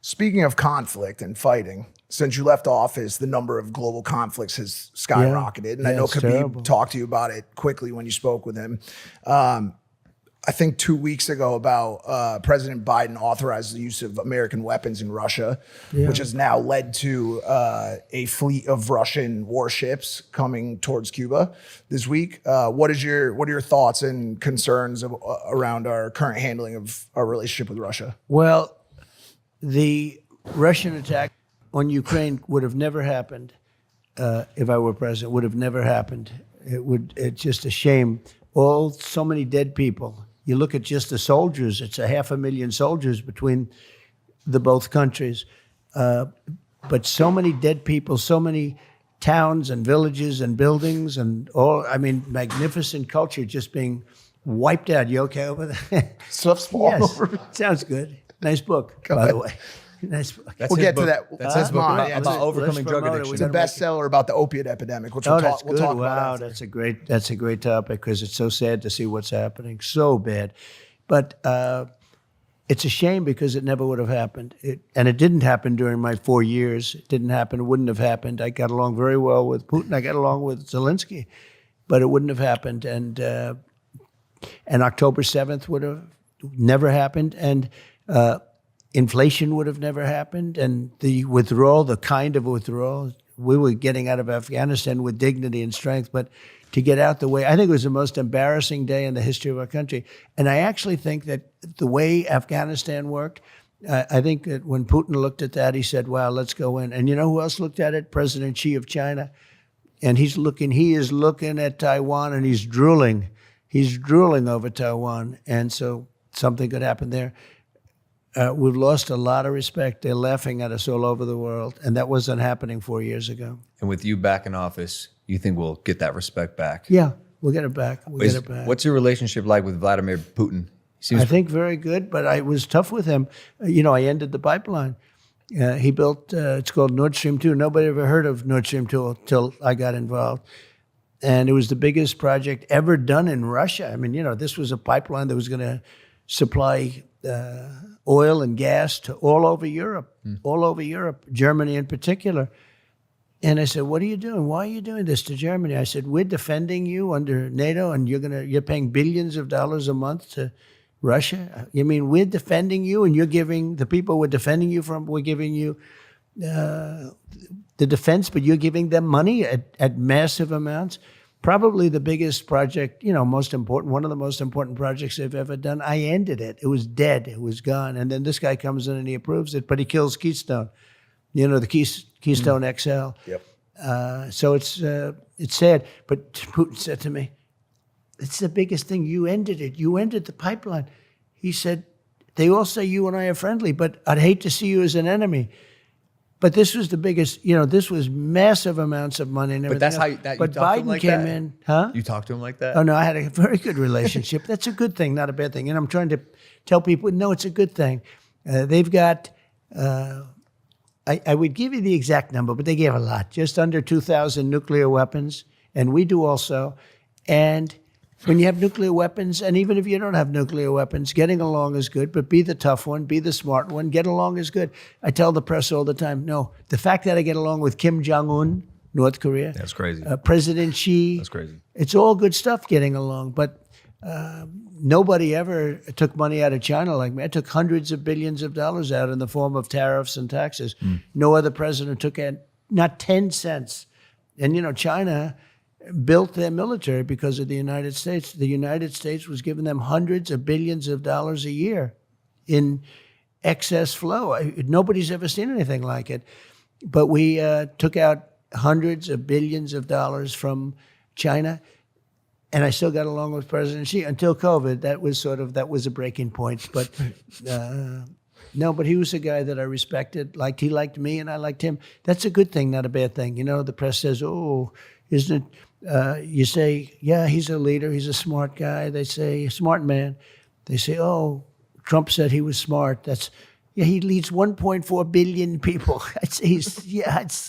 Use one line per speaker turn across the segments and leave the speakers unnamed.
Speaking of conflict and fighting, since you left office, the number of global conflicts has skyrocketed. And I know Khabib talked to you about it quickly when you spoke with him. I think 2 weeks ago about President Biden authorized the use of American weapons in Russia, which has now led to a fleet of Russian warships coming towards Cuba this week. What are your thoughts and concerns around our current handling of our relationship with Russia?
Well, the Russian attack on Ukraine would have never happened if I were president. Would have never happened. It's just a shame. So many dead people. You look at just the soldiers, it's 500,000 soldiers between the both countries. But so many dead people, so many towns and villages and buildings and magnificent culture just being wiped out. You okay over there?
Stuff's falling over.
Sounds good. Nice book, by the way. Nice book.
We'll get to that.
That's his book about overcoming drug addiction.
It's a bestseller about the opiate epidemic, which we'll talk about.
Wow, that's a great topic because it's so sad to see what's happening. So bad. But it's a shame because it never would have happened. And it didn't happen during my 4 years. It didn't happen. It wouldn't have happened. I got along very well with Putin. I got along with Zelensky. But it wouldn't have happened. And October 7th would have never happened. And inflation would have never happened, and the withdrawal, the kind of withdrawal, we were getting out of Afghanistan with dignity and strength, but to get out the way, I think it was the most embarrassing day in the history of our country. And I actually think that the way Afghanistan worked, I think that when Putin looked at that, he said, wow, let's go in. And you know who else looked at it? President Xi of China. And he is looking at Taiwan and he's drooling. He's drooling over Taiwan. And so something could happen there. We've lost a lot of respect. They're laughing at us all over the world, and that wasn't happening 4 years ago.
And with you back in office, you think we'll get that respect back?
Yeah, we'll get it back.
What's your relationship like with Vladimir Putin?
I think very good, but I was tough with him. I ended the pipeline. He built, it's called Nord Stream 2. Nobody ever heard of Nord Stream 2 until I got involved. And it was the biggest project ever done in Russia. I mean, this was a pipeline that was going to supply oil and gas to all over Europe, Germany in particular. And I said, what are you doing? Why are you doing this to Germany? I said, we're defending you under NATO and you're paying billions of dollars a month to Russia? You mean we're defending you and you're giving, the people we're defending you from, we're giving you the defense, but you're giving them money at massive amounts? Probably the biggest project, most important, one of the most important projects they've ever done. I ended it. It was dead. It was gone. And then this guy comes in and he approves it, but he kills Keystone, the Keystone XL.
Yep.
So it's sad. But Putin said to me, it's the biggest thing. You ended it. You ended the pipeline. He said, they all say you and I are friendly, but I'd hate to see you as an enemy. But this was the biggest, this was massive amounts of money and everything.
But that's how you
But
talk to him
Biden
like
came
that?
in, huh?
You talk to him like that?
Oh, no, I had a very good relationship. That's a good thing, not a bad thing. And I'm trying to tell people, no, it's a good thing. They've got, I would give you the exact number, but they gave a lot, just under 2,000 nuclear weapons, and we do also. And when you have nuclear weapons, and even if you don't have nuclear weapons, getting along is good, but be the tough one, be the smart one, get along is good. I tell the press all the time, no, the fact that I get along with Kim Jong-un, North Korea.
That's crazy.
President Xi.
That's crazy.
It's all good stuff getting along, but nobody ever took money out of China like me. I took hundreds of billions of dollars out in the form of tariffs and taxes. No other president took not 10 cents. And, China built their military because of the United States. The United States was giving them hundreds of billions of dollars a year in excess flow. Nobody's ever seen anything like it. But we took out hundreds of billions of dollars from China, and I still got along with President Xi until COVID. That was a breaking point. But no, but he was a guy that I respected. He liked me, and I liked him. That's a good thing, not a bad thing. The press says, "Oh, isn't it?" You say, "Yeah, he's a leader. He's a smart guy." They say, "Smart man." They say, "Oh, Trump said he was smart." He leads 1.4 billion people. It's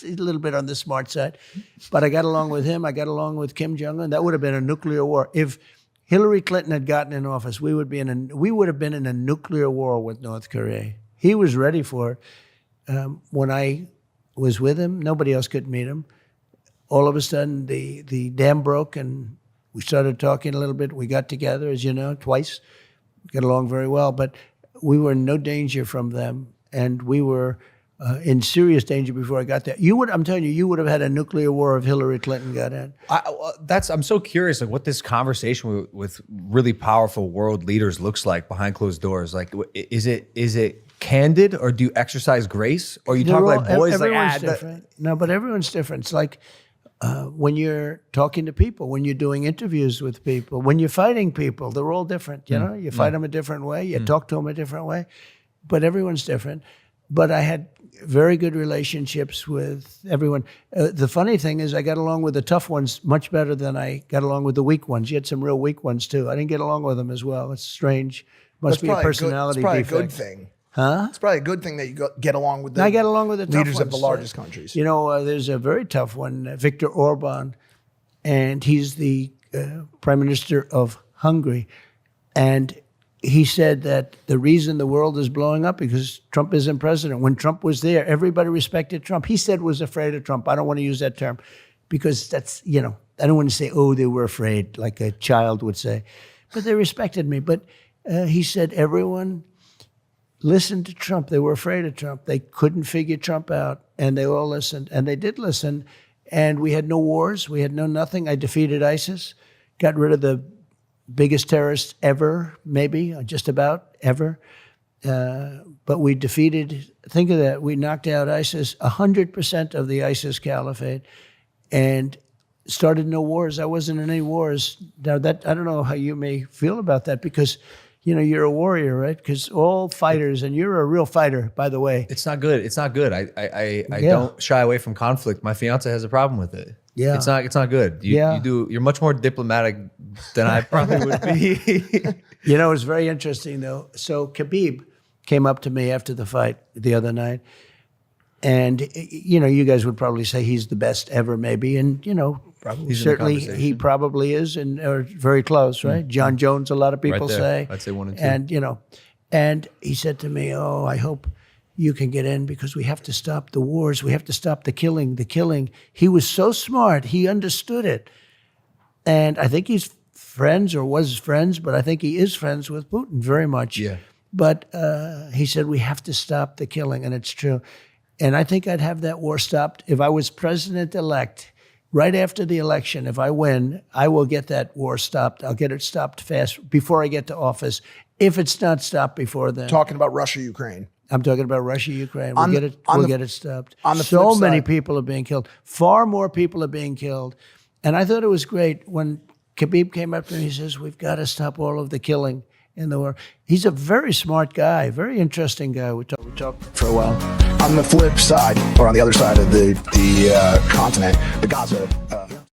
a little bit on the smart side. But I got along with him. I got along with Kim Jong-un. That would have been a nuclear war. If Hillary Clinton had gotten in office, we would have been in a nuclear war with North Korea. He was ready for it. when I was with him, nobody else could meet him. All of a sudden, the dam broke, and we started talking a little bit. We got together, as you know, twice. Got along very well, but we were in no danger from them, and we were in serious danger before I got there. I'm telling you, you would have had a nuclear war if Hillary Clinton got in.
I'm so curious, like what this conversation with really powerful world leaders looks like behind closed doors. Like, is it candid, or do you exercise grace, or you talk like boys?
Everyone's different. No, but everyone's different. It's like when you're talking to people, when you're doing interviews with people, when you're fighting people, they're all different. You know, you fight them a different way, you talk to them a different way, but everyone's different. But I had very good relationships with everyone. The funny thing is I got along with the tough ones much better than I got along with the weak ones. You had some real weak ones too. I didn't get along with them as well. It's strange. Must be a personality defect.
It's probably a good thing.
Huh?
It's probably a good thing that you get along with
I get along with the tough
leaders
ones.
of the largest countries.
You know, there's a very tough one, Viktor Orban, and he's the prime minister of Hungary. And he said that the reason the world is blowing up because Trump isn't president. When Trump was there, everybody respected Trump. He said was afraid of Trump. I don't want to use that term because that's, you know, I don't want to say, oh, they were afraid, like a child would say. But they respected me. But he said everyone listened to Trump. They were afraid of Trump. They couldn't figure Trump out, and they all listened. And they did listen. And we had no wars. We had no nothing. I defeated ISIS, got rid of the biggest terrorists ever, maybe, just about ever. But we defeated, think of that, we knocked out ISIS, 100% of the ISIS caliphate, and started no wars. I wasn't in any wars. Now, that I don't know how you may feel about that because, you know, you're a warrior, right? Because all fighters, and you're a real fighter, by the way.
It's not good. It's not good. I don't shy away from conflict. My fiance has a problem with it.
Yeah.
It's not good. You're much more diplomatic than I probably would be.
You know, it's very interesting though. So Khabib came up to me after the fight the other night, and you know, you guys would probably say he's the best ever, maybe, and you know, certainly he probably is, and or very close, right? John Jones, a lot of people say.
I'd say 1 and 2.
And you know, and he said to me, "Oh, I hope you can get in because we have to stop the wars. We have to stop the killing, the killing." He was so smart. He understood it. And I think he's friends or was friends, but I think he is friends with Putin very much.
Yeah.
But he said, we have to stop the killing, and it's true. And I think I'd have that war stopped. If I was president-elect, right after the election, if I win, I will get that war stopped. I'll get it stopped fast before I get to office, if it's not stopped before then.
Talking about Russia, Ukraine.
I'm talking about Russia, Ukraine. We'll get it stopped.
On the
so
flip
many
side,
people are being killed. Far more people are being killed. And I thought it was great when Khabib came up to me. He says, "We've got to stop all of the killing in the war." He's a very smart guy, very interesting guy. We talked for a while.
On the flip side, or on the other side of the continent, the Gaza